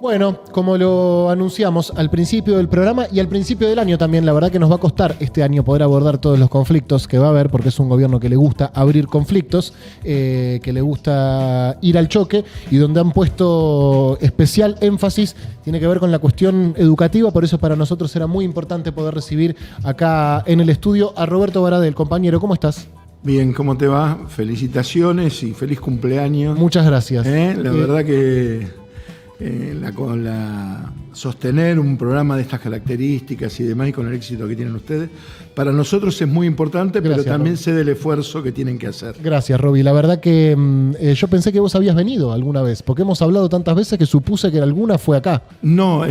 Bueno, como lo anunciamos al principio del programa y al principio del año también, la verdad que nos va a costar este año poder abordar todos los conflictos que va a haber, porque es un gobierno que le gusta abrir conflictos, que le gusta ir al choque y donde han puesto especial énfasis tiene que ver con la cuestión educativa. Por eso para nosotros era muy importante poder recibir acá en el estudio a Roberto Baradel. Compañero, ¿cómo estás? Bien, ¿cómo te va? Felicitaciones y feliz cumpleaños. Muchas gracias. La verdad que sostener un programa de estas características y demás, y con el éxito que tienen ustedes, para nosotros es muy importante. Gracias, pero también sé del esfuerzo que tienen que hacer. Gracias, Roby. La verdad que yo pensé que vos habías venido alguna vez, porque hemos hablado tantas veces que supuse que alguna fue acá. No,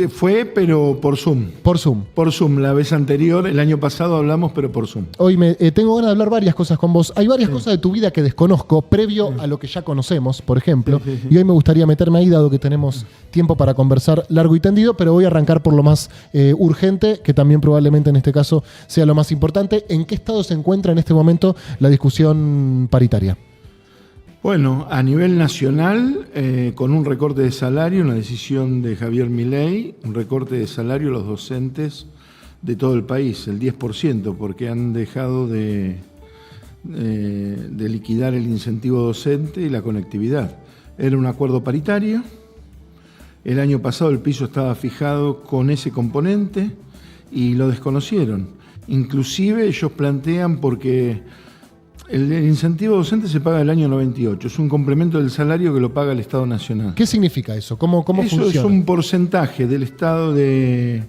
fue, pero por Zoom. Por Zoom. Por Zoom. La vez anterior, el año pasado hablamos, pero por Zoom. Hoy tengo ganas de hablar varias cosas con vos. Hay varias cosas de tu vida que desconozco, previo a lo que ya conocemos, por ejemplo. Y hoy me gustaría meterme ahí, dado que tenemos tiempo para conversar largo y tendido, pero voy a arrancar por lo más urgente, que también probablemente en este caso sea lo más importante. ¿En qué estado se encuentra en este momento la discusión paritaria? Bueno, a nivel nacional, con un recorte de salario, una decisión de Javier Milei, un recorte de salario a los docentes de todo el país, el 10%, porque han dejado de liquidar el incentivo docente y la conectividad. Era un acuerdo paritario. El año pasado el piso estaba fijado con ese componente y lo desconocieron. Inclusive ellos plantean, porque el incentivo docente se paga el año 98, es un complemento del salario que lo paga el Estado Nacional. ¿Qué significa eso? ¿Cómo funciona? Eso es un porcentaje del Estado de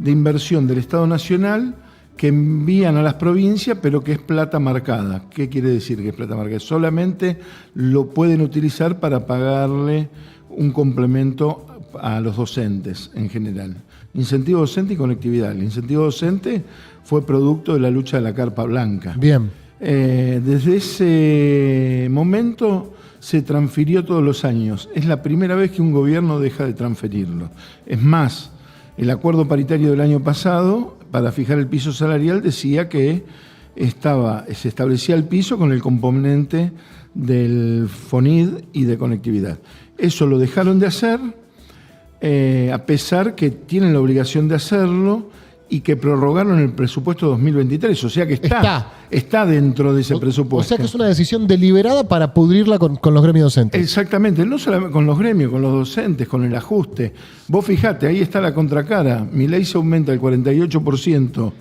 inversión del Estado Nacional que envían a las provincias, pero que es plata marcada. ¿Qué quiere decir que es plata marcada? Solamente lo pueden utilizar para pagarle un complemento a los docentes en general. Incentivo docente y conectividad. El incentivo docente fue producto de la lucha de la Carpa Blanca. Bien. Desde ese momento se transfirió todos los años. Es la primera vez que un gobierno deja de transferirlo. Es más, el acuerdo paritario del año pasado, para fijar el piso salarial, decía que se establecía el piso con el componente del FONID y de conectividad. Eso lo dejaron de hacer, a pesar que tienen la obligación de hacerlo y que prorrogaron el presupuesto 2023. O sea que está dentro de ese presupuesto. O sea que es una decisión deliberada para pudrirla con los gremios docentes. Exactamente, no solamente con los gremios, con los docentes, con el ajuste. Vos fijate, ahí está la contracara. Milei se aumenta el 48%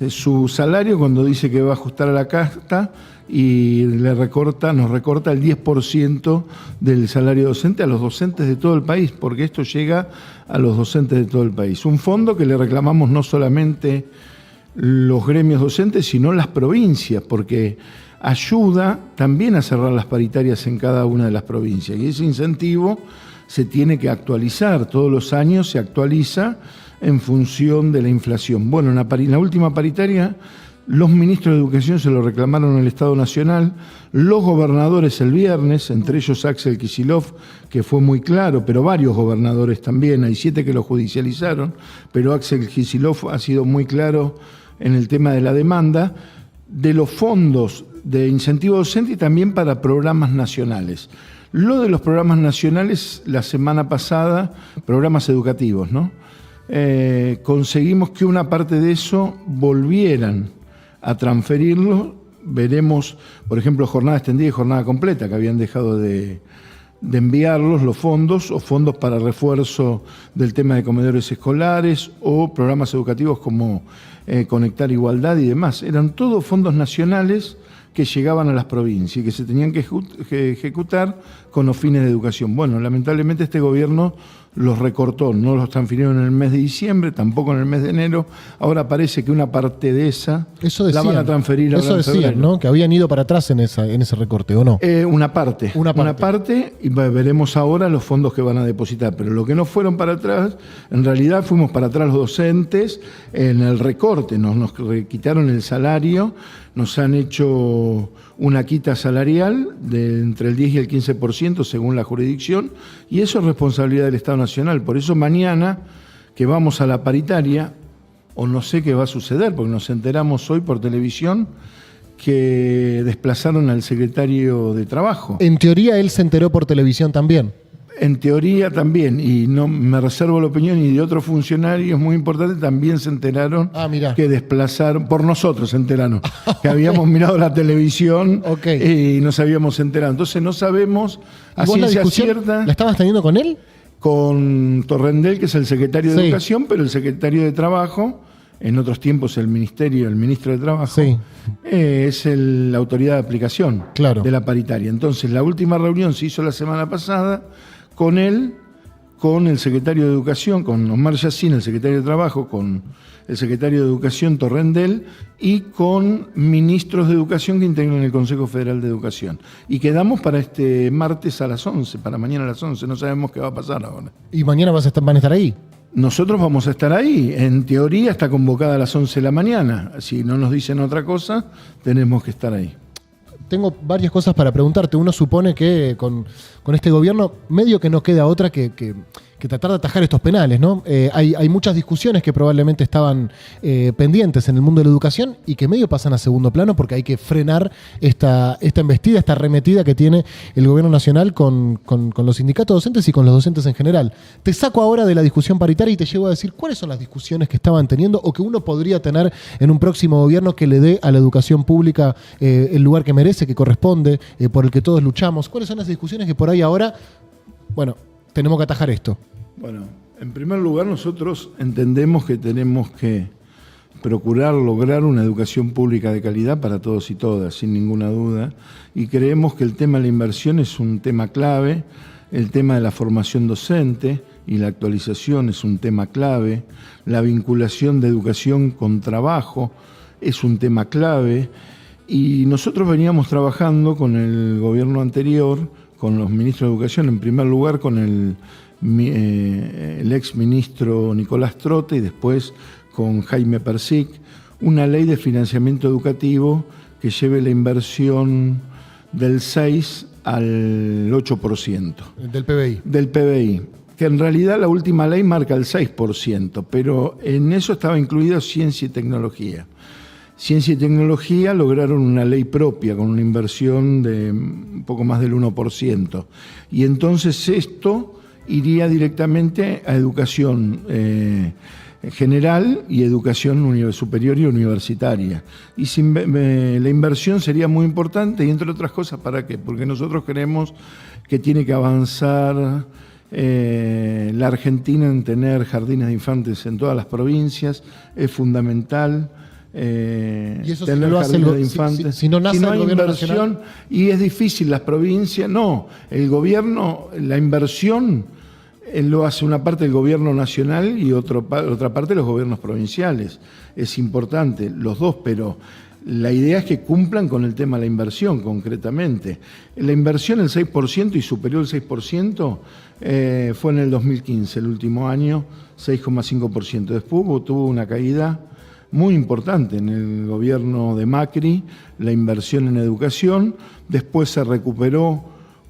de su salario cuando dice que va a ajustar a la casta, y nos recorta el 10% del salario docente a los docentes de todo el país, porque esto llega a los docentes de todo el país. Un fondo que le reclamamos no solamente los gremios docentes, sino las provincias, porque ayuda también a cerrar las paritarias en cada una de las provincias. Y ese incentivo se tiene que actualizar, todos los años se actualiza en función de la inflación. Bueno, en la última paritaria, los ministros de Educación se lo reclamaron al Estado Nacional, los gobernadores el viernes, entre ellos Axel Kicillof, que fue muy claro, pero varios gobernadores también, hay 7 que lo judicializaron, pero Axel Kicillof ha sido muy claro en el tema de la demanda, de los fondos de incentivo docente y también para programas nacionales. Lo de los programas nacionales, la semana pasada, programas educativos, ¿no? Conseguimos que una parte de eso volvieran a transferirlo. Veremos, por ejemplo, jornada extendida y jornada completa, que habían dejado de enviarlos los fondos, o fondos para refuerzo del tema de comedores escolares, o programas educativos como Conectar Igualdad y demás. Eran todos fondos nacionales que llegaban a las provincias y que se tenían que ejecutar con los fines de educación. Bueno, lamentablemente este gobierno los recortó, no los transfirieron en el mes de diciembre, tampoco en el mes de enero. Ahora parece que una parte de esa la van a transferir ahora en febrero. Eso decían, ¿no? Que habían ido para atrás en ese recorte, ¿o no? Una parte, y veremos ahora los fondos que van a depositar. Pero lo que no fueron para atrás, en realidad fuimos para atrás los docentes en el recorte, nos quitaron el salario, nos han hecho una quita salarial de entre el 10 y el 15% según la jurisdicción, y eso es responsabilidad del Estado Nacional. Por eso mañana que vamos a la paritaria, o no sé qué va a suceder, porque nos enteramos hoy por televisión que desplazaron al secretario de Trabajo. En teoría él se enteró por televisión también. En teoría también, y no me reservo la opinión, y de otros funcionarios muy importantes también se enteraron que desplazaron, por nosotros se enteraron, que habíamos mirado la televisión y nos habíamos enterado. Entonces no sabemos a ciencia cierta. ¿La estabas teniendo con él? Con Torrendel, que es el secretario de Educación, pero el secretario de Trabajo, en otros tiempos el ministro de Trabajo, es la autoridad de aplicación de la paritaria. Entonces la última reunión se hizo la semana pasada con él, con el secretario de Educación, con Omar Yacine, el secretario de Trabajo, con el secretario de Educación, Torrendel, y con ministros de Educación que integran el Consejo Federal de Educación. Y quedamos para este martes a las 11, para mañana a las 11. No sabemos qué va a pasar ahora. ¿Y mañana van a estar ahí? Nosotros vamos a estar ahí. En teoría está convocada a las 11 de la mañana. Si no nos dicen otra cosa, tenemos que estar ahí. Tengo varias cosas para preguntarte. Uno supone que con este gobierno medio que no queda otra que tratar de atajar estos penales, ¿no? Hay muchas discusiones que probablemente estaban pendientes en el mundo de la educación y que medio pasan a segundo plano porque hay que frenar esta embestida, esta arremetida que tiene el gobierno nacional con los sindicatos docentes y con los docentes en general. Te saco ahora de la discusión paritaria y te llevo a decir cuáles son las discusiones que estaban teniendo o que uno podría tener en un próximo gobierno que le dé a la educación pública el lugar que merece, que corresponde, por el que todos luchamos. ¿Cuáles son las discusiones que por ahí ahora, bueno, tenemos que atajar esto? Bueno, en primer lugar nosotros entendemos que tenemos que procurar lograr una educación pública de calidad para todos y todas, sin ninguna duda, y creemos que el tema de la inversión es un tema clave, el tema de la formación docente y la actualización es un tema clave, la vinculación de educación con trabajo es un tema clave, y nosotros veníamos trabajando con el gobierno anterior, con los ministros de Educación, en primer lugar con el ex ministro Nicolás Trota y después con Jaime Persic, una ley de financiamiento educativo que lleve la inversión del 6 al 8%. Del PBI. Del PBI, que en realidad la última ley marca el 6%, pero en eso estaba incluida ciencia y tecnología. Ciencia y tecnología lograron una ley propia con una inversión de un poco más del 1%. Y entonces esto iría directamente a educación general y educación superior y universitaria. Y la inversión sería muy importante, y entre otras cosas, ¿para qué? Porque nosotros creemos que tiene que avanzar la Argentina en tener jardines de infantes en todas las provincias, es fundamental. Y eso tener si no hace de infantes. Si no nace si no hay el gobierno inversión nacional. Y es difícil, las provincias, no, el gobierno, la inversión lo hace una parte del gobierno nacional y otra parte los gobiernos provinciales. Es importante, los dos, pero la idea es que cumplan con el tema de la inversión concretamente. La inversión, el 6% y superior al 6%, fue en el 2015, el último año, 6,5%. Después tuvo una caída muy importante en el gobierno de Macri, la inversión en educación, después se recuperó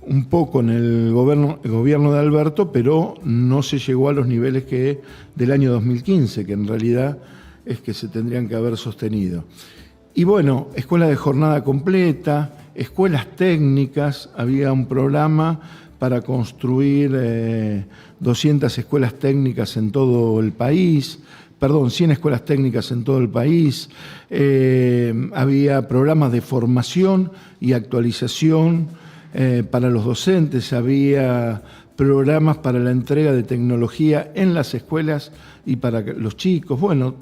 un poco en el gobierno de Alberto, pero no se llegó a los niveles del año 2015, que en realidad es que se tendrían que haber sostenido. Y bueno, escuela de jornada completa, escuelas técnicas, había un programa para construir 200 escuelas técnicas en todo el país, 100 escuelas técnicas en todo el país, había programas de formación y actualización para los docentes, había programas para la entrega de tecnología en las escuelas y para los chicos. Bueno,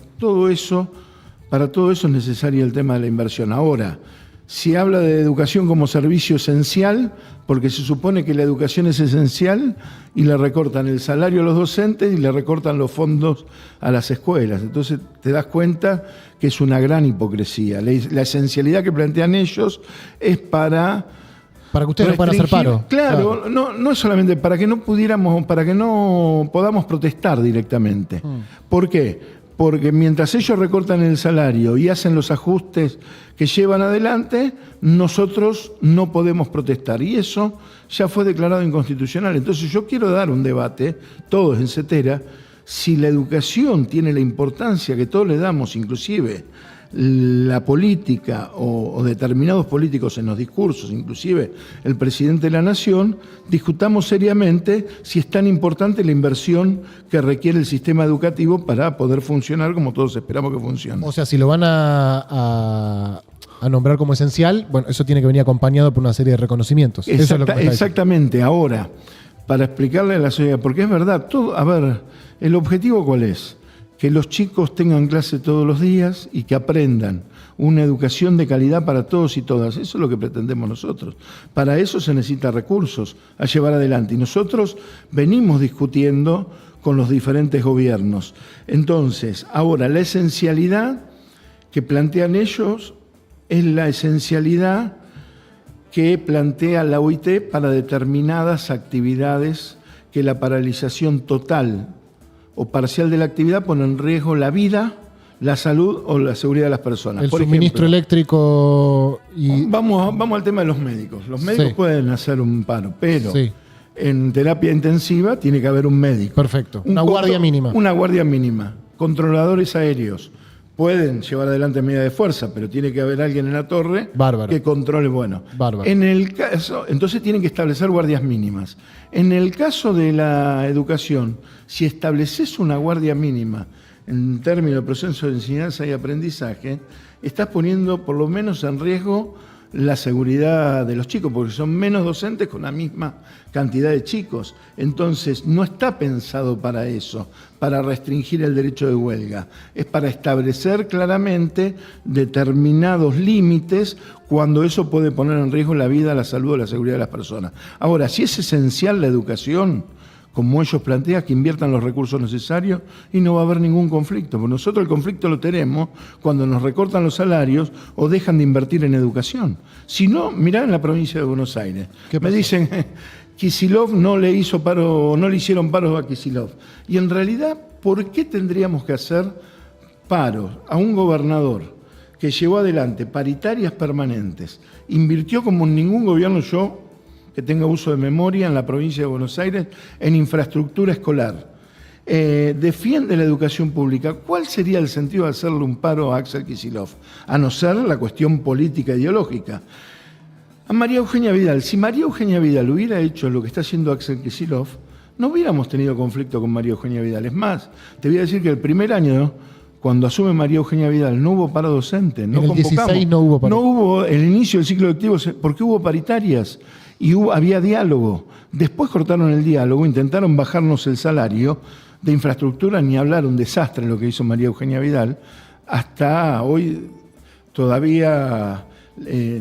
para todo eso es necesario el tema de la inversión. Ahora, se habla de educación como servicio esencial, porque se supone que la educación es esencial y le recortan el salario a los docentes y le recortan los fondos a las escuelas. Entonces te das cuenta que es una gran hipocresía. La esencialidad que plantean ellos es para que ustedes no puedan hacer paro. Claro, no es solamente para que no podamos protestar directamente. ¿Por qué? Porque mientras ellos recortan el salario y hacen los ajustes que llevan adelante, nosotros no podemos protestar. Y eso ya fue declarado inconstitucional. Entonces yo quiero dar un debate, todos en CETERA, si la educación tiene la importancia que todos le damos, inclusive la política o determinados políticos en los discursos, inclusive el presidente de la Nación, discutamos seriamente si es tan importante la inversión que requiere el sistema educativo para poder funcionar como todos esperamos que funcione. O sea, si lo van a nombrar como esencial, bueno, eso tiene que venir acompañado por una serie de reconocimientos. Eso es lo que me está exactamente. Ahora, para explicarle a la sociedad, porque es verdad, a ver, ¿el objetivo cuál es? Que los chicos tengan clase todos los días y que aprendan una educación de calidad para todos y todas. Eso es lo que pretendemos nosotros. Para eso se necesitan recursos a llevar adelante. Y nosotros venimos discutiendo con los diferentes gobiernos. Entonces, ahora, la esencialidad que plantean ellos es la esencialidad que plantea la OIT para determinadas actividades que la paralización total o parcial de la actividad pone en riesgo la vida, la salud o la seguridad de las personas. El Por suministro ejemplo, eléctrico y... Vamos al tema de los médicos. Los médicos Sí. pueden hacer un paro, pero Sí. en terapia intensiva tiene que haber un médico. Perfecto. Una guardia mínima. Una guardia mínima. Controladores aéreos. Pueden llevar adelante medidas de fuerza, pero tiene que haber alguien en la torre Bárbaro. que controle. Bueno, Bárbaro. en el caso, entonces tienen que establecer guardias mínimas. En el caso de la educación, si estableces una guardia mínima en términos de proceso de enseñanza y aprendizaje, estás poniendo por lo menos en riesgo la seguridad de los chicos, porque son menos docentes con la misma cantidad de chicos. Entonces, no está pensado para eso, para restringir el derecho de huelga. Es para establecer claramente determinados límites cuando eso puede poner en riesgo la vida, la salud o la seguridad de las personas. Ahora, si es esencial la educación, como ellos plantean, que inviertan los recursos necesarios y no va a haber ningún conflicto. Porque nosotros el conflicto lo tenemos cuando nos recortan los salarios o dejan de invertir en educación. Si no, mirá en la provincia de Buenos Aires. ¿Qué Me pasó? dicen, Kicillof no le hizo paro, no le hicieron paros a Kicillof. Y en realidad, ¿por qué tendríamos que hacer paros a un gobernador que llevó adelante paritarias permanentes, invirtió como ningún gobierno yo que tenga uso de memoria en la provincia de Buenos Aires en infraestructura escolar, defiende la educación pública? ¿Cuál sería el sentido de hacerle un paro a Axel Kicillof? A no ser la cuestión política ideológica. A María Eugenia Vidal, si María Eugenia Vidal hubiera hecho lo que está haciendo Axel Kicillof, no hubiéramos tenido conflicto con María Eugenia Vidal. Es más, te voy a decir que el primer año, cuando asume María Eugenia Vidal, no hubo paro docente. No En el 16 no hubo paro. No hubo el inicio del ciclo lectivo porque hubo paritarias y había diálogo. Después cortaron el diálogo, intentaron bajarnos el salario de infraestructura, ni hablar, un desastre lo que hizo María Eugenia Vidal. Hasta hoy todavía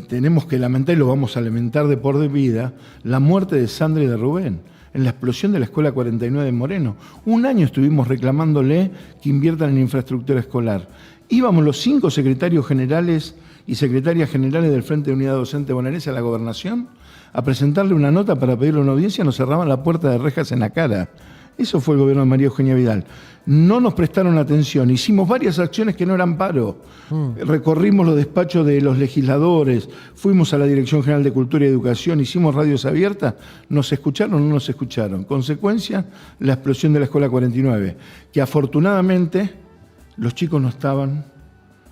tenemos que lamentar, y lo vamos a lamentar de por vida, la muerte de Sandra y de Rubén en la explosión de la Escuela 49 de Moreno. Un año estuvimos reclamándole que inviertan en infraestructura escolar. Íbamos los 5 secretarios generales y secretarias generales del Frente de Unidad Docente Bonaerense a la Gobernación a presentarle una nota para pedirle una audiencia, nos cerraban la puerta de rejas en la cara. Eso fue el gobierno de María Eugenia Vidal. No nos prestaron atención, hicimos varias acciones que no eran paro. Recorrimos los despachos de los legisladores, fuimos a la Dirección General de Cultura y Educación, hicimos radios abiertas, ¿nos escucharon o no nos escucharon? Consecuencia, la explosión de la Escuela 49, que afortunadamente los chicos no estaban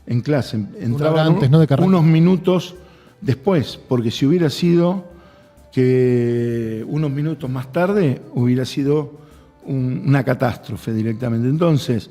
en clase, entraban antes, ¿no? De carrera. unos minutos después, porque si hubiera sido que unos minutos más tarde hubiera sido una catástrofe directamente. Entonces,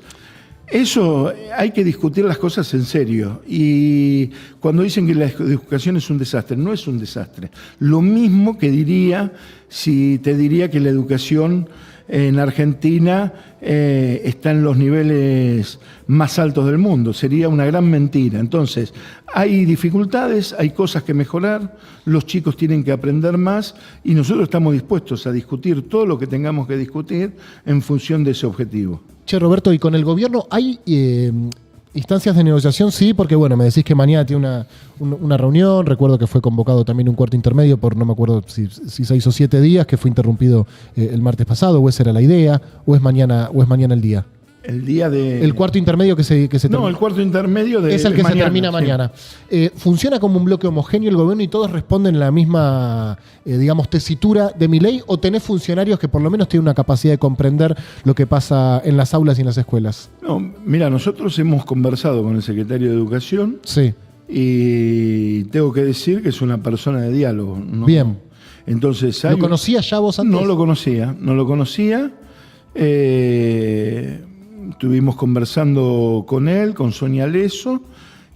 eso hay que discutir las cosas en serio. Y cuando dicen que la educación es un desastre, no es un desastre. Lo mismo que diría si te diría que la educación en Argentina está en los niveles más altos del mundo. Sería una gran mentira. Entonces, hay dificultades, hay cosas que mejorar, los chicos tienen que aprender más y nosotros estamos dispuestos a discutir todo lo que tengamos que discutir en función de ese objetivo. Che, Roberto, ¿y con el gobierno hay instancias de negociación? Sí, porque bueno, me decís que mañana tiene una reunión, recuerdo que fue convocado también un cuarto intermedio por no me acuerdo si 6 o 7 días, que fue interrumpido el martes pasado, o esa era la idea, o es mañana el día. El día de... El cuarto intermedio que se termina. No, el cuarto intermedio es el que mañana, se termina mañana. ¿Funciona como un bloque homogéneo el gobierno y todos responden la misma, digamos, tesitura de Milei? ¿O tenés funcionarios que por lo menos tienen una capacidad de comprender lo que pasa en las aulas y en las escuelas? No, mira, nosotros hemos conversado con el secretario de Educación. Sí. Y tengo que decir que es una persona de diálogo, ¿no? Bien. Entonces, ¿Lo conocías ya vos antes? No lo conocía. Estuvimos conversando con él, con Sonia Leso,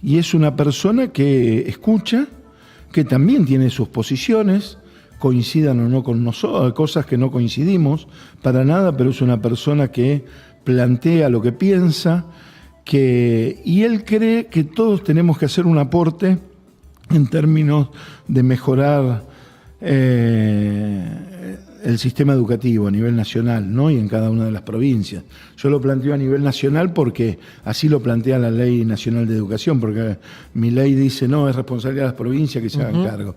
y es una persona que escucha, que también tiene sus posiciones, coincidan o no con nosotros, cosas que no coincidimos para nada, pero es una persona que plantea lo que piensa, y él cree que todos tenemos que hacer un aporte en términos de mejorar el sistema educativo a nivel nacional, ¿no? Y en cada una de las provincias. Yo lo planteo a nivel nacional porque así lo plantea la Ley Nacional de Educación, porque mi ley dice, no, es responsabilidad de las provincias que se hagan cargo.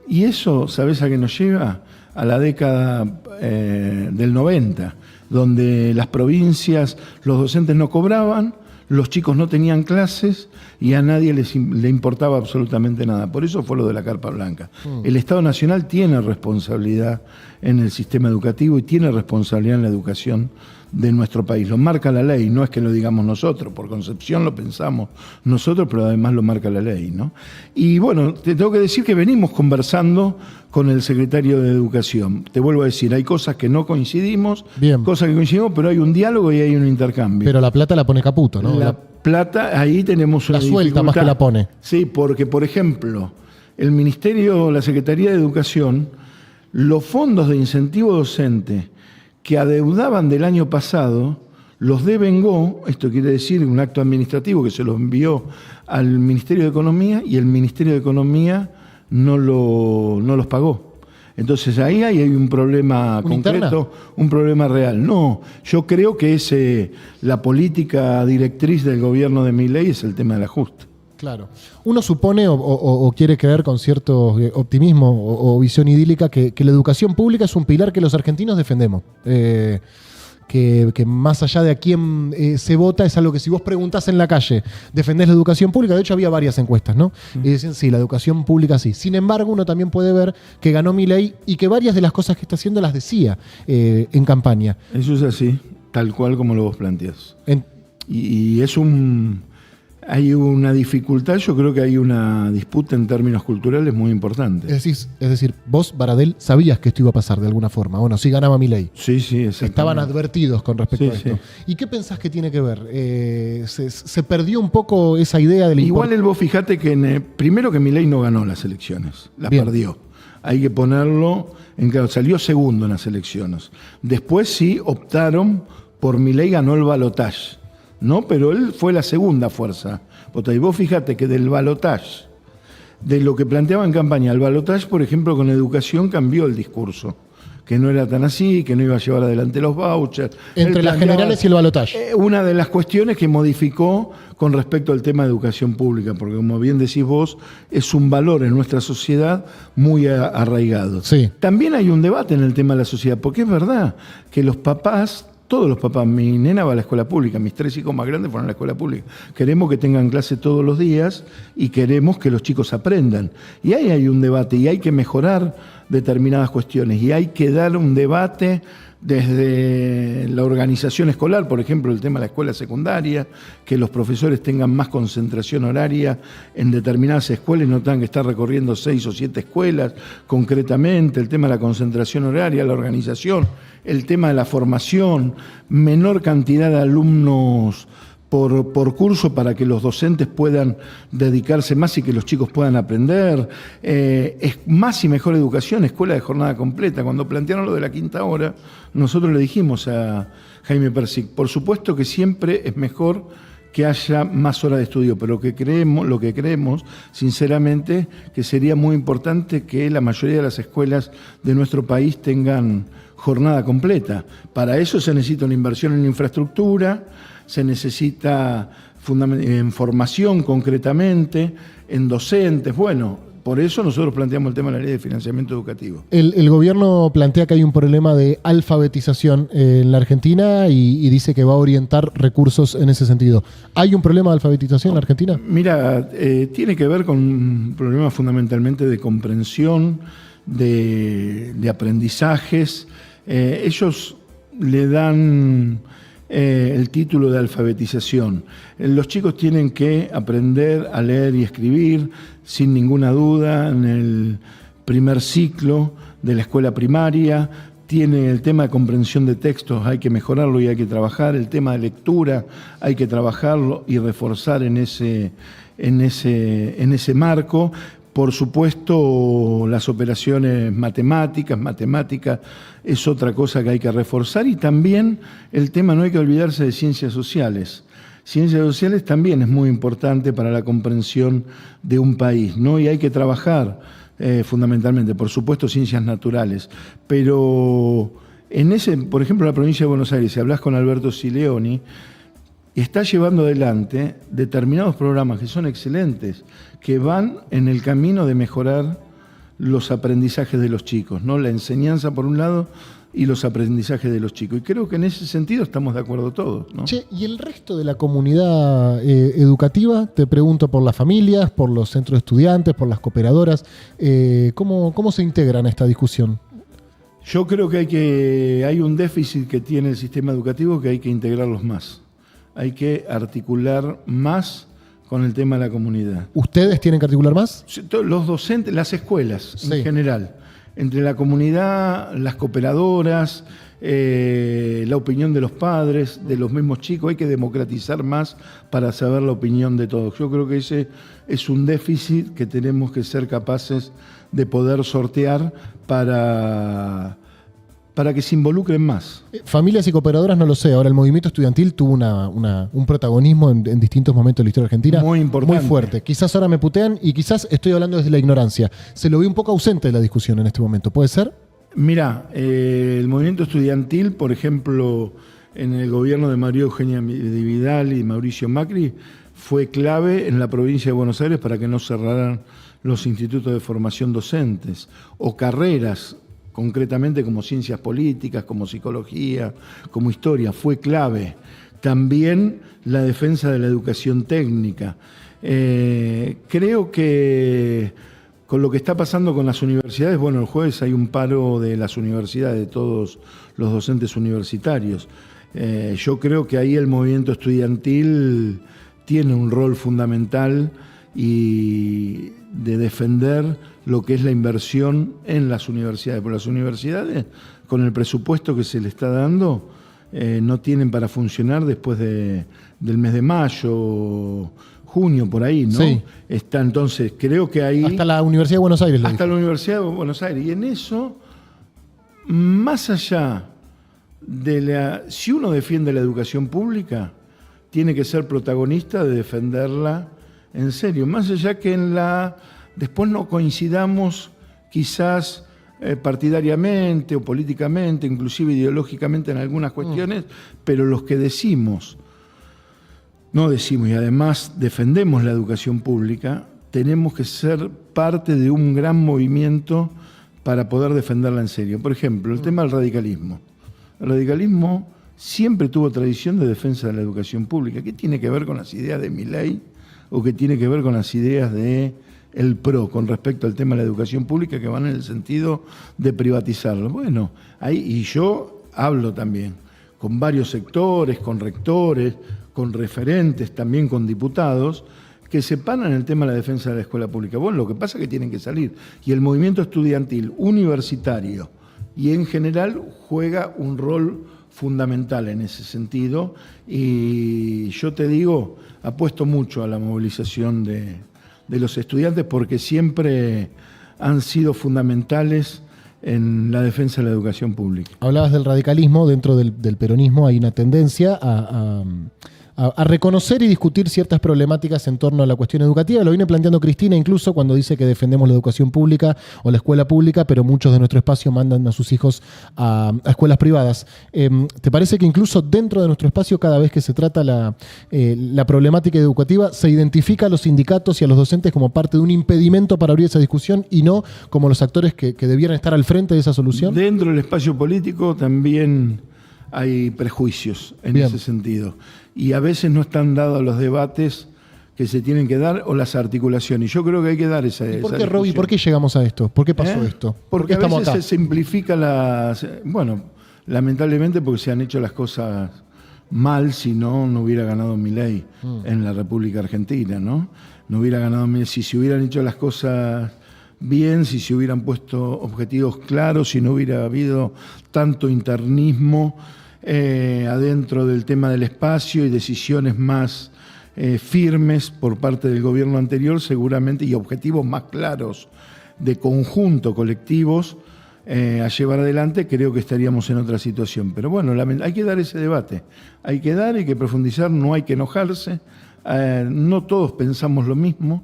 Y eso, ¿sabés a qué nos lleva? A la década del 90, donde las provincias, los docentes no cobraban, los chicos no tenían clases y a nadie le importaba absolutamente nada. Por eso fue lo de la Carpa Blanca. El Estado Nacional tiene responsabilidad en el sistema educativo y tiene responsabilidad en la educación de nuestro país. Lo marca la ley, no es que lo digamos nosotros, por concepción lo pensamos nosotros, pero además lo marca la ley, ¿no? Y bueno, te tengo que decir que venimos conversando con el secretario de Educación. Te vuelvo a decir, hay cosas que no coincidimos, Bien. cosas que coincidimos, pero hay un diálogo y hay un intercambio. Pero la plata la pone Caputo, ¿no? La plata, ahí tenemos una la suelta dificultad. más que la pone. Sí, porque, por ejemplo, el Ministerio, la Secretaría de Educación, los fondos de incentivo docente que adeudaban del año pasado, los devengó, esto quiere decir un acto administrativo que se los envió al Ministerio de Economía y el Ministerio de Economía no los pagó. Entonces ahí hay un problema concreto, un problema real. No, yo creo que es la política directriz del gobierno de Milei es el tema del ajuste. Claro. Uno supone o quiere creer con cierto optimismo o visión idílica que la educación pública es un pilar que los argentinos defendemos. Que más allá de a quién se vota, es algo que si vos preguntás en la calle, ¿defendés la educación pública? De hecho, había varias encuestas, ¿no? Y decían, sí, la educación pública sí. Sin embargo, uno también puede ver que ganó Milei y que varias de las cosas que está haciendo las decía en campaña. Eso es así, tal cual como lo vos planteás. Y es hay una dificultad, yo creo que hay una disputa en términos culturales muy importante. Es decir, vos, Baradel, sabías que esto iba a pasar de alguna forma. Bueno, sí ganaba Milei. Sí, exactamente. Estaban advertidos con respecto a esto. Sí. ¿Y qué pensás que tiene que ver? ¿Se perdió un poco esa idea del Igual vos fijate que primero que Milei no ganó las elecciones, las perdió. Hay que ponerlo en claro, salió segundo en las elecciones. Después sí optaron por Milei, ganó el balotaje. ¿No? Pero él fue la segunda fuerza. Y vos fíjate que del balotaje, de lo que planteaba en campaña, el balotaje, por ejemplo, con educación cambió el discurso. Que no era tan así, que no iba a llevar adelante los vouchers. Entre las generales y el balotaje. Una de las cuestiones que modificó con respecto al tema de educación pública, porque como bien decís vos, es un valor en nuestra sociedad muy arraigado. Sí. También hay un debate en el tema de la sociedad, porque es verdad que los papás, todos los papás, mi nena va a la escuela pública, mis 3 hijos más grandes fueron a la escuela pública. Queremos que tengan clase todos los días y queremos que los chicos aprendan. Y ahí hay un debate y hay que mejorar determinadas cuestiones y hay que dar un debate desde la organización escolar, por ejemplo, el tema de la escuela secundaria, que los profesores tengan más concentración horaria en determinadas escuelas y no tengan que estar recorriendo 6 o 7 escuelas concretamente, el tema de la concentración horaria, la organización, el tema de la formación, menor cantidad de alumnos por curso para que los docentes puedan dedicarse más y que los chicos puedan aprender. Es más y mejor educación, escuela de jornada completa. Cuando plantearon lo de la quinta hora, nosotros le dijimos a Jaime Persic, por supuesto que siempre es mejor que haya más horas de estudio, pero lo que creemos, sinceramente, que sería muy importante que la mayoría de las escuelas de nuestro país tengan jornada completa. Para eso se necesita una inversión en infraestructura, se necesita en formación concretamente, en docentes. Bueno, Por eso nosotros planteamos el tema de la ley de financiamiento educativo. El gobierno plantea que hay un problema de alfabetización en la Argentina y dice que va a orientar recursos en ese sentido. ¿Hay un problema de alfabetización en la Argentina? Mira, tiene que ver con un problema fundamentalmente de comprensión, de aprendizajes. Ellos le dan el título de alfabetización. Los chicos tienen que aprender a leer y escribir sin ninguna duda en el primer ciclo de la escuela primaria. Tiene el tema de comprensión de textos, hay que mejorarlo y hay que trabajar. El tema de lectura hay que trabajarlo y reforzar en ese marco. Por supuesto, las operaciones matemáticas es otra cosa que hay que reforzar, y también el tema, no hay que olvidarse de ciencias sociales. Ciencias sociales también es muy importante para la comprensión de un país, ¿no? Y hay que trabajar fundamentalmente, por supuesto, ciencias naturales. Pero por ejemplo, en la provincia de Buenos Aires, si hablas con Alberto Sileoni, está llevando adelante determinados programas que son excelentes, que van en el camino de mejorar los aprendizajes de los chicos, ¿no? La enseñanza por un lado y los aprendizajes de los chicos. Y creo que en ese sentido estamos de acuerdo todos, ¿no? Che, ¿y el resto de la comunidad educativa? Te pregunto por las familias, por los centros de estudiantes, por las cooperadoras. ¿Cómo se integran a esta discusión? Yo creo que hay un déficit que tiene el sistema educativo que hay que integrarlos más. Hay que articular más con el tema de la comunidad. ¿Ustedes tienen que articular más? Los docentes, las escuelas Sí. en general, entre la comunidad, las cooperadoras, la opinión de los padres, de los mismos chicos, hay que democratizar más para saber la opinión de todos. Yo creo que ese es un déficit que tenemos que ser capaces de poder sortear para que se involucren más. Familias y cooperadoras no lo sé. Ahora el movimiento estudiantil tuvo un protagonismo en distintos momentos de la historia argentina Muy importante. muy fuerte. Quizás ahora me putean y quizás estoy hablando desde la ignorancia. Se lo ve un poco ausente de la discusión en este momento. ¿Puede ser? Mirá, el movimiento estudiantil, por ejemplo, en el gobierno de María Eugenia Vidal y Mauricio Macri, fue clave en la provincia de Buenos Aires para que no cerraran los institutos de formación docentes o carreras, concretamente como ciencias políticas, como psicología, como historia, fue clave. También la defensa de la educación técnica. Creo que con lo que está pasando con las universidades, bueno, el jueves hay un paro de las universidades, de todos los docentes universitarios. Yo creo que ahí el movimiento estudiantil tiene un rol fundamental y de defender lo que es la inversión en las universidades. Porque las universidades, con el presupuesto que se le está dando, no tienen para funcionar después del mes de mayo, junio, por ahí, ¿no? Sí. Está, entonces, creo que ahí... Hasta la Universidad de Buenos Aires lo Hasta dijo. la Universidad de Buenos Aires. Y en eso, más allá de si uno defiende la educación pública, tiene que ser protagonista de defenderla en serio. Más allá que después no coincidamos quizás partidariamente o políticamente, inclusive ideológicamente en algunas cuestiones, pero los que no decimos y además defendemos la educación pública, tenemos que ser parte de un gran movimiento para poder defenderla en serio. Por ejemplo, el tema del radicalismo. El radicalismo siempre tuvo tradición de defensa de la educación pública. ¿Qué tiene que ver con las ideas de Milei o qué tiene que ver con las ideas de el PRO con respecto al tema de la educación pública, que van en el sentido de privatizarlo? Bueno, y yo hablo también con varios sectores, con rectores, con referentes, también con diputados, que se paran en el tema de la defensa de la escuela pública. Bueno, lo que pasa es que tienen que salir. Y el movimiento estudiantil universitario y en general juega un rol fundamental en ese sentido. Y yo te digo, apuesto mucho a la movilización de los estudiantes porque siempre han sido fundamentales en la defensa de la educación pública. Hablabas del radicalismo. Dentro del peronismo hay una tendencia a reconocer y discutir ciertas problemáticas en torno a la cuestión educativa. Lo viene planteando Cristina incluso cuando dice que defendemos la educación pública o la escuela pública, pero muchos de nuestro espacio mandan a sus hijos a escuelas privadas. ¿Te parece que incluso dentro de nuestro espacio, cada vez que se trata la problemática educativa, se identifica a los sindicatos y a los docentes como parte de un impedimento para abrir esa discusión y no como los actores que debieran estar al frente de esa solución? Dentro del espacio político también hay prejuicios en ese sentido. Y a veces no están dados los debates que se tienen que dar o las articulaciones. Y yo creo que hay que dar esa ¿Y por qué, Roby? ¿Por qué llegamos a esto? ¿Por qué pasó esto? Porque a veces se simplifica bueno, lamentablemente porque se han hecho las cosas mal, si no hubiera ganado Milei en la República Argentina, ¿no? No hubiera ganado Milei. Si se hubieran hecho las cosas bien, si se hubieran puesto objetivos claros, si no hubiera habido tanto internismo adentro del tema del espacio y decisiones más firmes por parte del gobierno anterior, seguramente, y objetivos más claros de conjunto, colectivos, a llevar adelante, creo que estaríamos en otra situación. Pero bueno, hay que dar ese debate, hay que profundizar, no hay que enojarse, no todos pensamos lo mismo.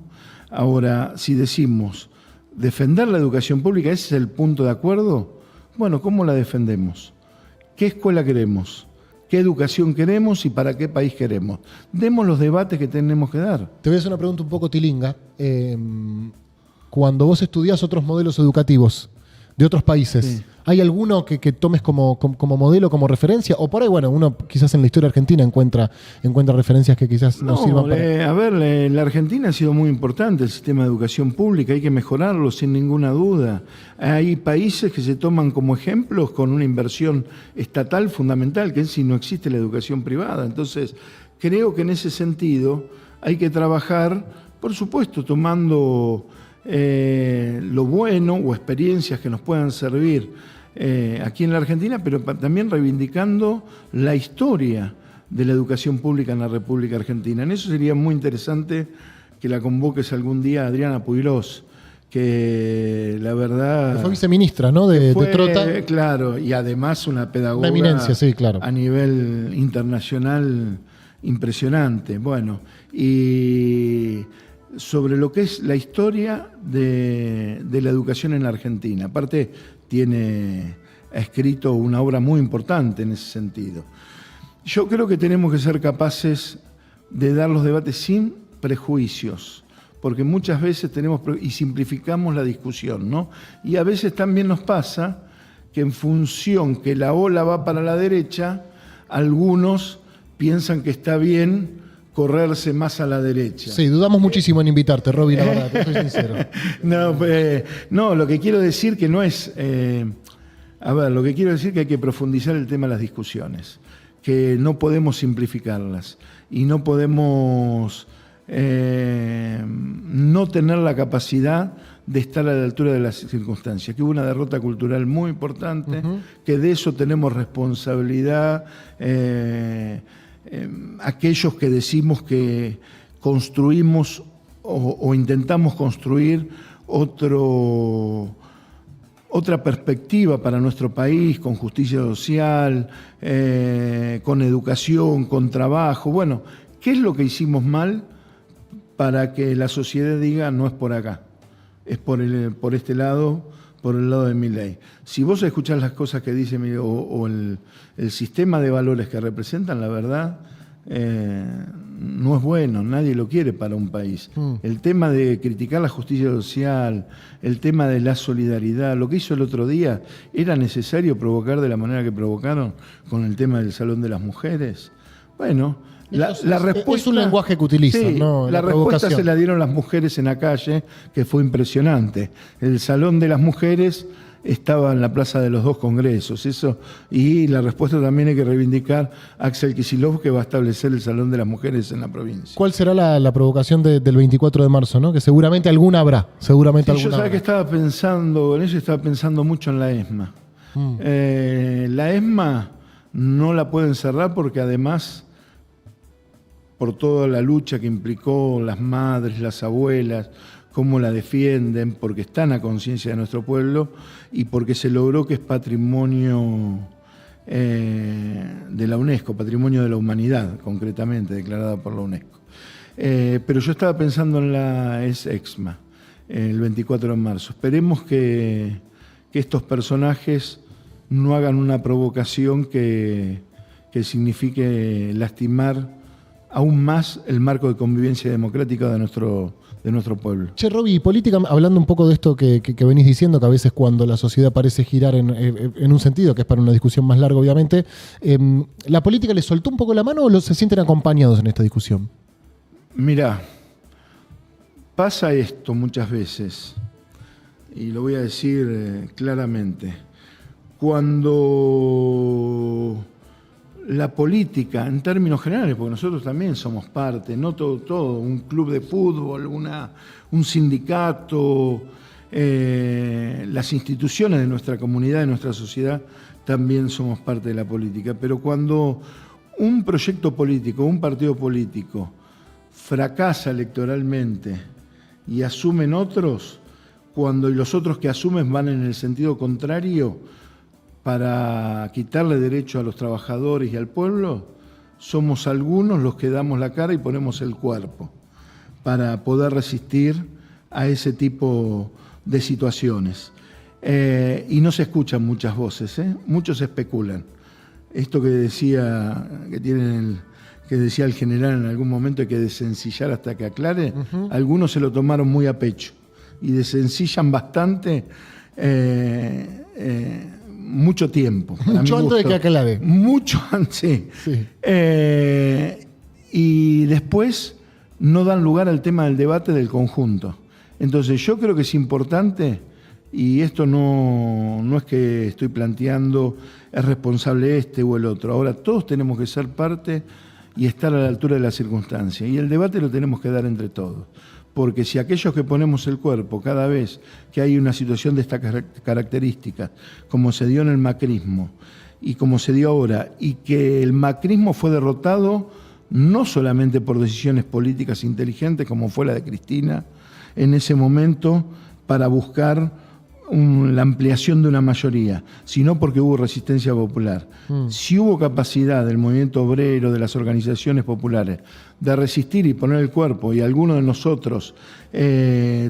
Ahora, si decimos defender la educación pública, ese es el punto de acuerdo, bueno, ¿cómo la defendemos? ¿Qué escuela queremos? ¿Qué educación queremos y para qué país queremos? Demos los debates que tenemos que dar. Te voy a hacer una pregunta un poco tilinga. Cuando vos estudiás otros modelos educativos de otros países, sí, ¿hay alguno que tomes como modelo, como referencia? O por ahí, bueno, uno quizás en la historia argentina encuentra referencias que quizás nos sirvan para... A ver, la Argentina ha sido muy importante el sistema de educación pública, hay que mejorarlo sin ninguna duda. Hay países que se toman como ejemplos con una inversión estatal fundamental, que es si no existe la educación privada. Entonces, creo que en ese sentido hay que trabajar, por supuesto, tomando lo bueno o experiencias que nos puedan servir aquí en la Argentina, pero también reivindicando la historia de la educación pública en la República Argentina. En eso sería muy interesante que la convoques algún día a Adriana Puilós, que la verdad... Fue viceministra, ¿no? De Trota. Claro, y además una pedagoga, una eminencia, sí, claro, a nivel internacional impresionante. Bueno, y sobre lo que es la historia de la educación en la Argentina. Aparte, ha escrito una obra muy importante en ese sentido. Yo creo que tenemos que ser capaces de dar los debates sin prejuicios, porque muchas veces y simplificamos la discusión, ¿no? Y a veces también nos pasa que en función que la ola va para la derecha, algunos piensan que está bien correrse más a la derecha. Sí, dudamos muchísimo en invitarte, Roby, la verdad, te soy sincero. No, lo que quiero decir que no es... lo que quiero decir que hay que profundizar el tema de las discusiones, que no podemos simplificarlas y no podemos no tener la capacidad de estar a la altura de las circunstancias, que hubo una derrota cultural muy importante, que de eso tenemos responsabilidad aquellos que decimos que construimos o intentamos construir otra perspectiva para nuestro país, con justicia social, con educación, con trabajo. Bueno, ¿qué es lo que hicimos mal para que la sociedad diga no es por acá, es por este lado, por el lado de Milei? Si vos escuchás las cosas que dice Milei o el sistema de valores que representan, la verdad, no es bueno, nadie lo quiere para un país. El tema de criticar la justicia social, el tema de la solidaridad, lo que hizo el otro día, ¿era necesario provocar de la manera que provocaron con el tema del Salón de las Mujeres? Bueno, la respuesta... Es un lenguaje que utilizan, sí, ¿no? La respuesta se la dieron las mujeres en la calle, que fue impresionante. El Salón de las Mujeres estaba en la Plaza de los Dos Congresos, y la respuesta también hay que reivindicar a Axel Kicillof, que va a establecer el Salón de las Mujeres en la provincia. ¿Cuál será la provocación del 24 de marzo, ¿no? Que seguramente alguna habrá, seguramente sí, alguna. Yo sabía que estaba pensando mucho en la ESMA. La ESMA no la pueden cerrar porque además, por toda la lucha que implicó las madres, las abuelas, cómo la defienden, porque están a conciencia de nuestro pueblo y porque se logró que es patrimonio de la UNESCO, Patrimonio de la Humanidad, concretamente, declarada por la UNESCO. Pero yo estaba pensando en la EXMA, el 24 de marzo. Esperemos que estos personajes no hagan una provocación que signifique lastimar aún más el marco de convivencia democrática de nuestro pueblo. Che, Roby, política, hablando un poco de esto que venís diciendo, que a veces cuando la sociedad parece girar en un sentido, que es para una discusión más larga, obviamente, ¿la política les soltó un poco la mano o se sienten acompañados en esta discusión? Mirá, pasa esto muchas veces, y lo voy a decir claramente. Cuando la política, en términos generales, porque nosotros también somos parte, no todo, un club de fútbol, un sindicato, las instituciones de nuestra comunidad, de nuestra sociedad, también somos parte de la política. Pero cuando un proyecto político, un partido político, fracasa electoralmente y asumen otros, cuando los otros que asumen van en el sentido contrario para quitarle derecho a los trabajadores y al pueblo, somos algunos los que damos la cara y ponemos el cuerpo para poder resistir a ese tipo de situaciones. Y no se escuchan muchas voces, muchos especulan. Esto que decía el general en algún momento, hay que desencillar hasta que aclare, algunos se lo tomaron muy a pecho y desencillan bastante mucho tiempo. Mucho antes de que aclare. Mucho antes, sí. Y después no dan lugar al tema del debate del conjunto. Entonces yo creo que es importante, y esto no es que estoy planteando es responsable este o el otro. Ahora todos tenemos que ser parte y estar a la altura de las circunstancias. Y el debate lo tenemos que dar entre todos. Porque si aquellos que ponemos el cuerpo cada vez que hay una situación de estas características, como se dio en el macrismo y como se dio ahora, y que el macrismo fue derrotado no solamente por decisiones políticas inteligentes, como fue la de Cristina, en ese momento para buscar la ampliación de una mayoría, sino porque hubo resistencia popular. Si hubo capacidad del movimiento obrero, de las organizaciones populares, de resistir y poner el cuerpo, y algunos de nosotros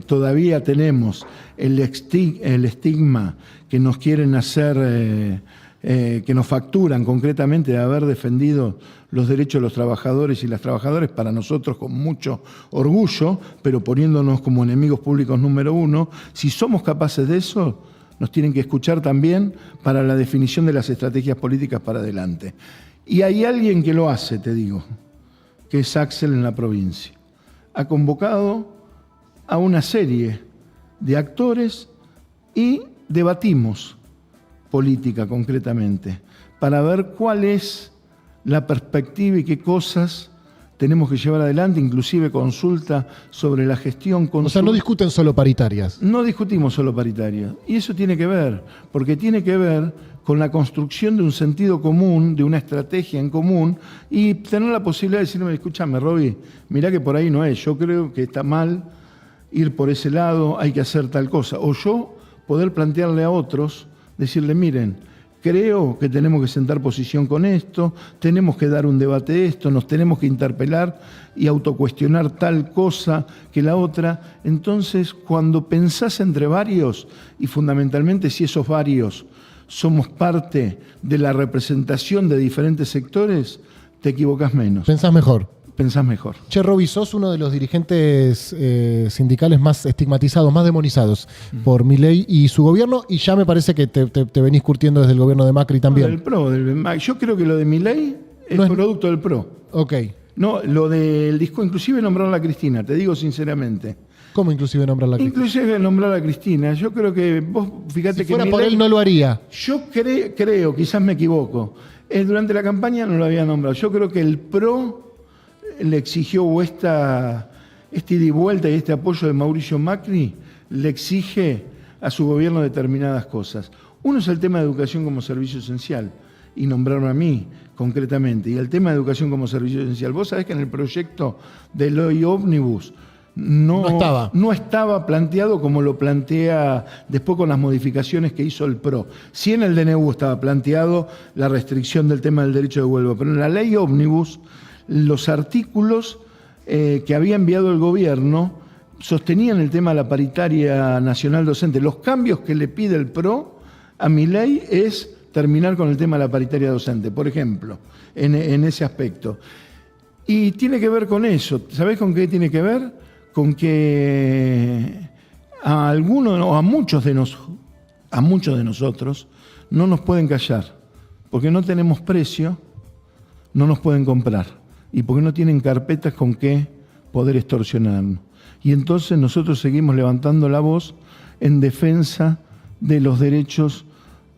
todavía tenemos el estigma que nos quieren hacer, que nos facturan concretamente de haber defendido los derechos de los trabajadores y las trabajadoras, para nosotros con mucho orgullo, pero poniéndonos como enemigos públicos número uno. Si somos capaces de eso, nos tienen que escuchar también para la definición de las estrategias políticas para adelante. Y hay alguien que lo hace, te digo, que es Axel en la provincia. Ha convocado a una serie de actores y debatimos política concretamente, para ver cuál es la perspectiva y qué cosas tenemos que llevar adelante, inclusive consulta sobre la gestión. O sea, no discuten solo paritarias. No discutimos solo paritarias. Y eso tiene que ver, porque tiene que ver con la construcción de un sentido común, de una estrategia en común, y tener la posibilidad de decirme, escúchame, Roby, mirá que por ahí no es, yo creo que está mal ir por ese lado, hay que hacer tal cosa. O yo poder plantearle a otros, decirle, miren, creo que tenemos que sentar posición con esto, tenemos que dar un debate de esto, nos tenemos que interpelar y autocuestionar tal cosa que la otra. Entonces, cuando pensás entre varios, y fundamentalmente si esos varios somos parte de la representación de diferentes sectores, te equivocás menos. Pensás mejor. Pensás mejor. Che, Roby, sos uno de los dirigentes sindicales más estigmatizados, más demonizados por Milei y su gobierno, y ya me parece que te venís curtiendo desde el gobierno de Macri también. Del PRO, yo creo que lo de Milei es producto del PRO. Ok. No, lo del disco, inclusive nombraron a Cristina, te digo sinceramente. ¿Cómo inclusive nombrarla a Cristina? Inclusive nombrar a Cristina. Yo creo que vos, fíjate si que fuera por él no lo haría. Yo creo, quizás me equivoco, durante la campaña no lo había nombrado. Yo creo que el PRO le exigió, esta ida y vuelta y este apoyo de Mauricio Macri, le exige a su gobierno determinadas cosas. Uno es el tema de educación como servicio esencial, y nombrarme a mí concretamente. Y el tema de educación como servicio esencial. Vos sabés que en el proyecto del hoy ómnibus no estaba planteado como lo plantea después con las modificaciones que hizo el PRO. Sí, en el DNU estaba planteado la restricción del tema del derecho de huelga, pero en la ley ómnibus los artículos que había enviado el gobierno sostenían el tema de la paritaria nacional docente. Los cambios que le pide el PRO a mi ley es terminar con el tema de la paritaria docente, por ejemplo, en ese aspecto. Y tiene que ver con eso. ¿Sabés con qué tiene que ver? Con que a algunos o a muchos de nosotros no nos pueden callar, porque no tenemos precio, no nos pueden comprar, y porque no tienen carpetas con qué poder extorsionarnos. Y entonces nosotros seguimos levantando la voz en defensa de los derechos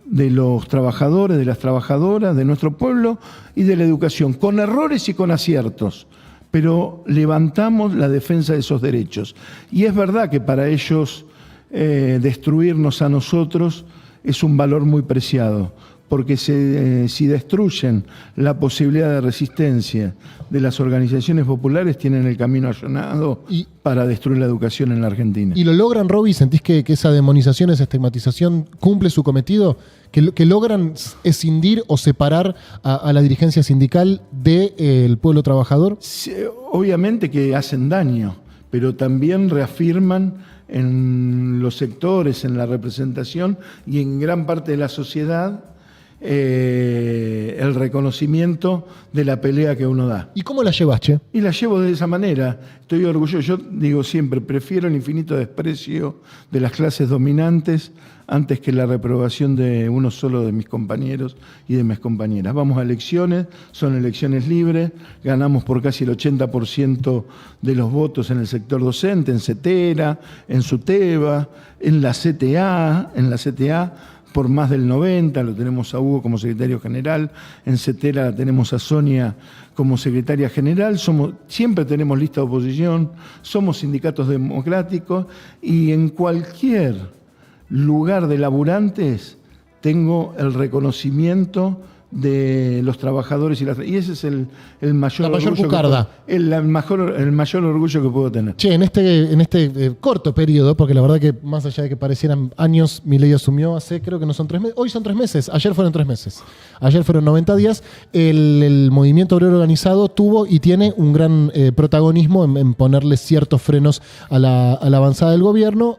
de los trabajadores, de las trabajadoras, de nuestro pueblo y de la educación, con errores y con aciertos, pero levantamos la defensa de esos derechos. Y es verdad que para ellos destruirnos a nosotros es un valor muy preciado, porque si destruyen la posibilidad de resistencia de las organizaciones populares, tienen el camino allanado para destruir la educación en la Argentina. ¿Y lo logran, Roby? ¿Sentís que esa demonización, esa estigmatización cumple su cometido? ¿Que logran escindir o separar a la dirigencia sindical del pueblo trabajador? Sí, obviamente que hacen daño, pero también reafirman en los sectores, en la representación y en gran parte de la sociedad el reconocimiento de la pelea que uno da. ¿Y cómo la llevas, Che? Y la llevo de esa manera. Estoy orgulloso. Yo digo siempre, prefiero el infinito desprecio de las clases dominantes antes que la reprobación de uno solo de mis compañeros y de mis compañeras. Vamos a elecciones, son elecciones libres, ganamos por casi el 80% de los votos en el sector docente, en CETERA, en SUTEBA, en la CTA, por más del 90%, lo tenemos a Hugo como secretario general, en CETERA la tenemos a Sonia como secretaria general, siempre tenemos lista de oposición, somos sindicatos democráticos y en cualquier lugar de laburantes tengo el reconocimiento de los trabajadores y ese es el mayor orgullo el mayor orgullo que puedo tener. Che, en este corto periodo, porque la verdad que más allá de que parecieran años, mi ley asumió hace, creo que no son 3 meses, hoy son 3 meses, ayer fueron 3 meses, ayer fueron 90 días, el movimiento obrero organizado tuvo y tiene un gran protagonismo en ponerle ciertos frenos a la avanzada del gobierno,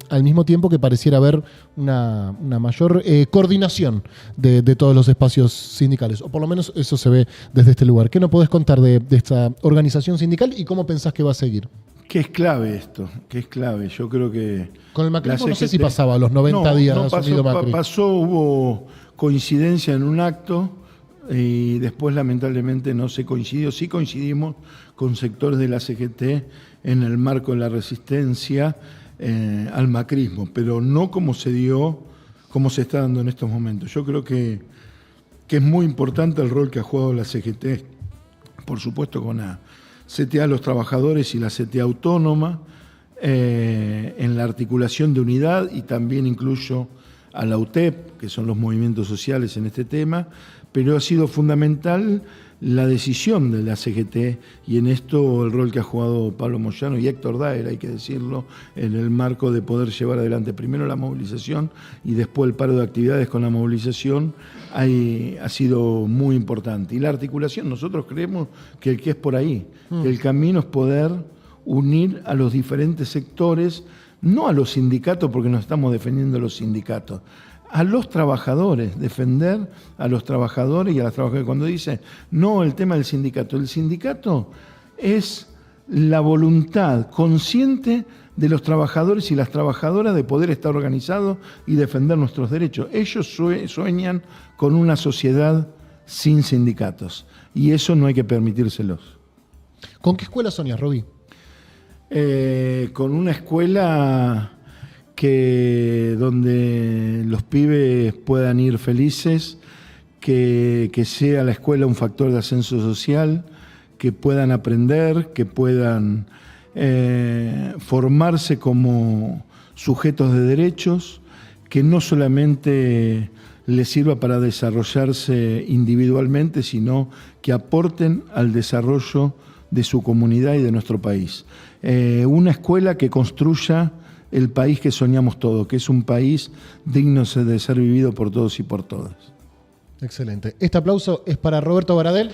al mismo tiempo que pareciera haber una mayor coordinación de todos los espacios sindicales, o por lo menos eso se ve desde este lugar. ¿Qué nos podés contar de esta organización sindical y cómo pensás que va a seguir? Que es clave esto, que es clave. Yo creo que... Con el macrismo no sé si pasaba a los 90 días asumido Macri. Hubo coincidencia en un acto y después lamentablemente no se coincidió. Sí coincidimos con sectores de la CGT en el marco de la resistencia al macrismo, pero no como se dio, como se está dando en estos momentos. Yo creo que es muy importante el rol que ha jugado la CGT, por supuesto con la CTA Los Trabajadores y la CTA Autónoma, en la articulación de unidad, y también incluyo a la UTEP, que son los movimientos sociales en este tema, pero ha sido fundamental la decisión de la CGT y en esto el rol que ha jugado Pablo Moyano y Héctor Daer, hay que decirlo, en el marco de poder llevar adelante primero la movilización y después el paro de actividades con la movilización, ha sido muy importante. Y la articulación, nosotros creemos que es por ahí, que el camino es poder unir a los diferentes sectores, no a los sindicatos porque nos estamos defendiendo a los sindicatos, a los trabajadores, defender a los trabajadores y a las trabajadoras. Cuando dice, no, el tema del sindicato. El sindicato es la voluntad consciente de los trabajadores y las trabajadoras de poder estar organizados y defender nuestros derechos. Ellos sueñan con una sociedad sin sindicatos y eso no hay que permitírselos. ¿Con qué escuela soñás, Roby? Con una escuela donde los pibes puedan ir felices, que sea la escuela un factor de ascenso social, que puedan aprender, que puedan formarse como sujetos de derechos, que no solamente les sirva para desarrollarse individualmente, sino que aporten al desarrollo de su comunidad y de nuestro país. Una escuela que construya el país que soñamos todos, que es un país digno de ser vivido por todos y por todas. Excelente. Este aplauso es para Roberto Baradel.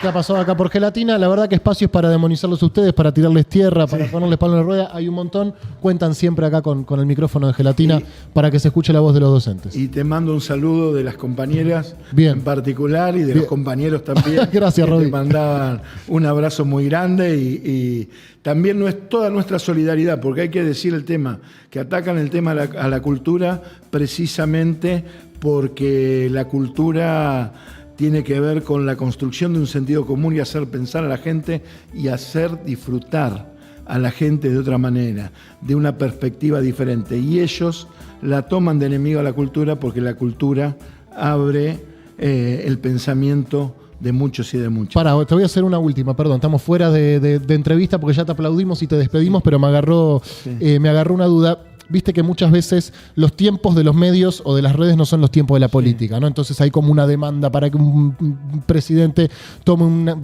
¿Qué ha pasado acá por Gelatina? La verdad que espacios para demonizarlos a ustedes, para tirarles tierra, para ponerles palo en la rueda, hay un montón. Cuentan siempre acá con el micrófono de Gelatina para que se escuche la voz de los docentes. Y te mando un saludo de las compañeras en particular y de los compañeros también. Gracias, Roby. Te mandaban un abrazo muy grande y también no es toda nuestra solidaridad, porque hay que decir el tema, que atacan el tema a la cultura precisamente porque la cultura tiene que ver con la construcción de un sentido común y hacer pensar a la gente y hacer disfrutar a la gente de otra manera, de una perspectiva diferente. Y ellos la toman de enemigo a la cultura porque la cultura abre el pensamiento de muchos y de muchas. Pará, te voy a hacer una última, perdón, estamos fuera de entrevista porque ya te aplaudimos y te despedimos, pero me agarró una duda. Viste que muchas veces los tiempos de los medios o de las redes no son los tiempos de la política, ¿no? Entonces hay como una demanda para que un presidente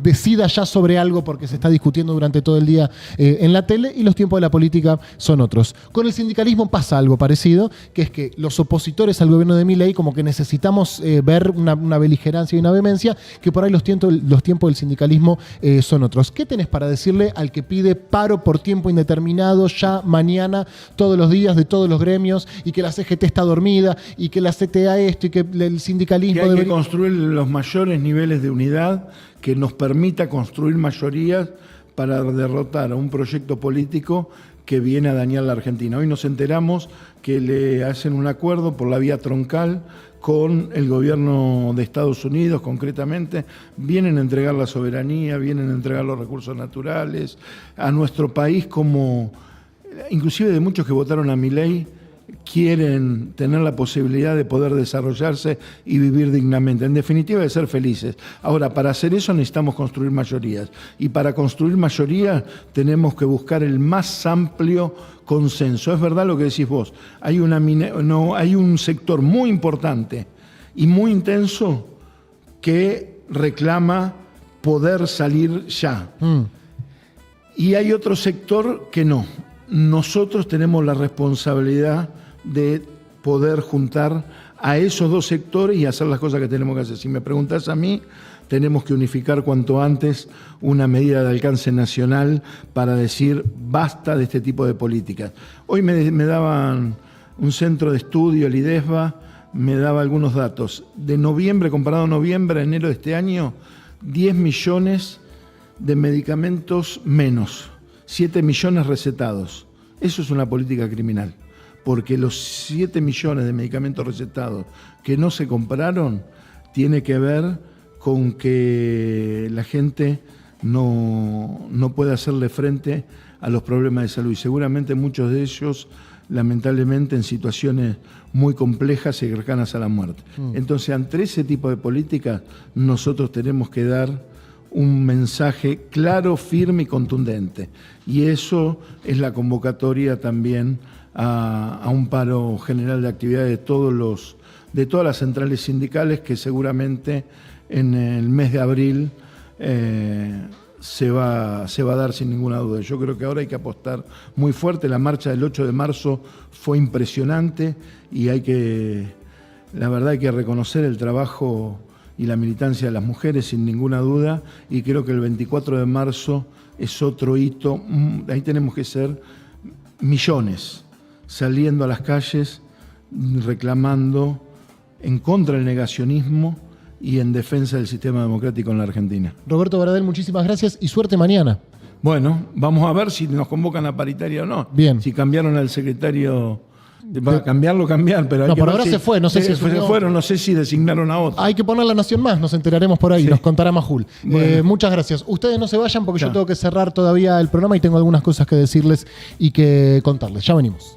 decida ya sobre algo porque se está discutiendo durante todo el día en la tele, y los tiempos de la política son otros. Con el sindicalismo pasa algo parecido, que es que los opositores al gobierno de Milei como que necesitamos ver una beligerancia y una vehemencia, que por ahí los tiempos del sindicalismo son otros. ¿Qué tenés para decirle al que pide paro por tiempo indeterminado ya mañana, todos los días, de todos los gremios, y que la CGT está dormida y que la CTA esto y que el sindicalismo que hay que construir los mayores niveles de unidad que nos permita construir mayorías para derrotar a un proyecto político que viene a dañar la Argentina? Hoy nos enteramos que le hacen un acuerdo por la vía troncal con el gobierno de Estados Unidos, concretamente. Vienen a entregar la soberanía, vienen a entregar los recursos naturales a nuestro país, como inclusive de muchos que votaron a Milei quieren tener la posibilidad de poder desarrollarse y vivir dignamente. En definitiva, de ser felices. Ahora, para hacer eso necesitamos construir mayorías. Y para construir mayorías tenemos que buscar el más amplio consenso. Es verdad lo que decís vos. Hay un sector muy importante y muy intenso que reclama poder salir ya. Y hay otro sector que no. Nosotros tenemos la responsabilidad de poder juntar a esos dos sectores y hacer las cosas que tenemos que hacer. Si me preguntás a mí, tenemos que unificar cuanto antes una medida de alcance nacional para decir basta de este tipo de políticas. Hoy me daban un centro de estudio, el IDESBA, me daba algunos datos. De noviembre, comparado a noviembre, a enero de este año, 10 millones de medicamentos menos. 7 millones recetados. Eso es una política criminal, porque los 7 millones de medicamentos recetados que no se compraron tiene que ver con que la gente no puede hacerle frente a los problemas de salud, y seguramente muchos de ellos, lamentablemente, en situaciones muy complejas y cercanas a la muerte. Entonces, ante ese tipo de políticas, nosotros tenemos que dar un mensaje claro, firme y contundente. Y eso es la convocatoria también a un paro general de actividades de todas las centrales sindicales, que seguramente en el mes de abril se va a dar sin ninguna duda. Yo creo que ahora hay que apostar muy fuerte. La marcha del 8 de marzo fue impresionante y la verdad hay que reconocer el trabajo y la militancia de las mujeres sin ninguna duda, y creo que el 24 de marzo es otro hito. Ahí tenemos que ser millones saliendo a las calles reclamando en contra del negacionismo y en defensa del sistema democrático en la Argentina. Roberto Baradel, muchísimas gracias y suerte mañana. Bueno, vamos a ver si nos convocan a paritaria o no. Bien. Si cambiaron al secretario. Va a cambiar, pero hay que por ver ahora se fue, no sé si se fueron, no sé si designaron a otro. Hay que poner La Nación Más, nos enteraremos por ahí, nos contará Majul. Bueno. Muchas gracias. Ustedes no se vayan porque yo tengo que cerrar todavía el programa y tengo algunas cosas que decirles y que contarles. Ya venimos.